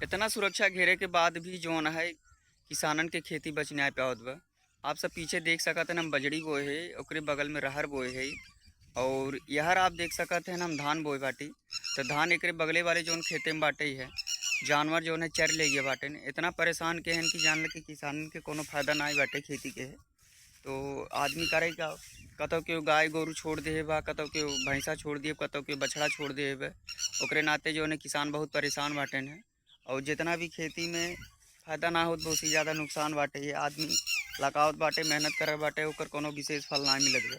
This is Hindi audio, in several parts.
इतना सुरक्षा घेरे के बाद भी जौन है किसानन के खेती बच नहीं पावत बा। आप सब पीछे देख सकत हैं हम बजड़ी बोए है, ओकरे बगल में रहर बोए है और यहर आप देख सकत हैं हम धान बोए बाटी। तो धान एकरे बगले वाले जौन खेते में बाटे ही है, जानवर जौन है चर ले गए बाटे ने। इतना परेशान के हैं कि जान के किसानन के कोनो फायदा ना ही बाटे खेती के है। तो आदमी करे का, कतो के गाय गोरू छोड़ दे बा, कतो के भैंसा छोड़ दिए, कतो के बछड़ा छोड़ दे बा। ओकरे नाते जो है किसान बहुत परेशान बाटे हैं। और जितना भी खेती में फायदा ना होत बहुत ही ज़्यादा नुकसान बाटे। ये आदमी लगावत बाटे, मेहनत करे बाटे, ओकर कोनो विशेष फल ना मिलत बा।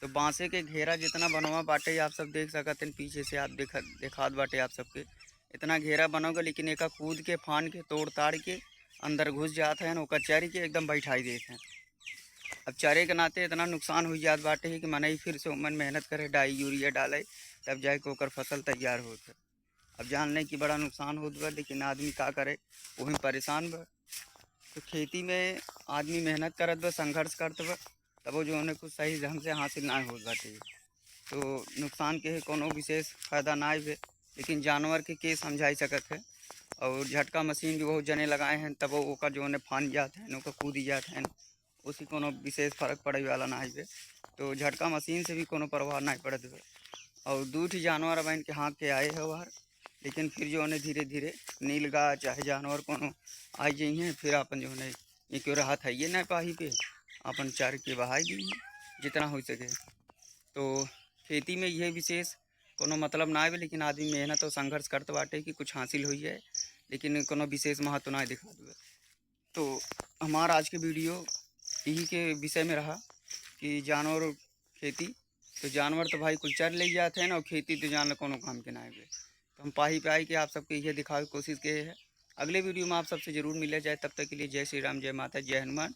तो बांसे के घेरा जितना बनवा बाटे आप सब देख सकते हैं, पीछे से आप दिखात बाटे आप सबके। इतना घेरा बनोगे लेकिन एक कूद के फान के तोड़ ताड़ के अंदर घुस जाते हैं, ओकर चरी के एकदम बैठाई देते हैं। अब चारे के नाते इतना नुकसान हो जात बाटे है कि मनई फिर से उमन मेहनत करे, डाई यूरिया डाले, तब जाके ओकर फसल तैयार होत है। अब जान लें कि बड़ा नुकसान होत बा, लेकिन आदमी का करे, वही परेशान बा। तो खेती में आदमी मेहनत करत बा, संघर्ष करत बा, तब वो जो है कुछ सही ढंग से हासिल ना होत बाटे। तो नुकसान के कोनो विशेष फायदा ना है, लेकिन जानवर के समझाई सकत है। और झटका मशीन भी बहुत जने लगाए हैं, तब वो ओकर जो है फान जाते हैं, ओकर कूद जाते हैं, उसी कोनो विशेष फर्क पड़े वाला ना है। तो झटका मशीन से भी कोनो प्रभाव नहीं पड़त है। और दूठ जानवर अब इनके हाथ के आए है बाहर, लेकिन फिर जो है धीरे धीरे नीलगाय चाहे जानवर कोनो आई जाइए, फिर अपन जो है ये क्यों राहत है ये नहीं पाही पे अपन चार के बहाई दी जितना हो सके। तो खेती में यह विशेष कोनो मतलब ना है, लेकिन आदमी मेहनत और संघर्ष करते बाटे कि कुछ हासिल हो जाए, लेकिन कोनो विशेष महत्व ना दिखा दे। तो हमारा आज के वीडियो यही के विषय में रहा कि जानवर और खेती। तो जानवर तो भाई कुछ चर ले जाते हैं ना, और खेती तो जान लो कोनो काम के ना है। तो हम पाही पे आई कि आप सबको ये दिखावे की कोशिश किए हैं। अगले वीडियो में आप सबसे ज़रूर मिले जाए, तब तक के लिए जय श्री राम, जय माता, जय हनुमान।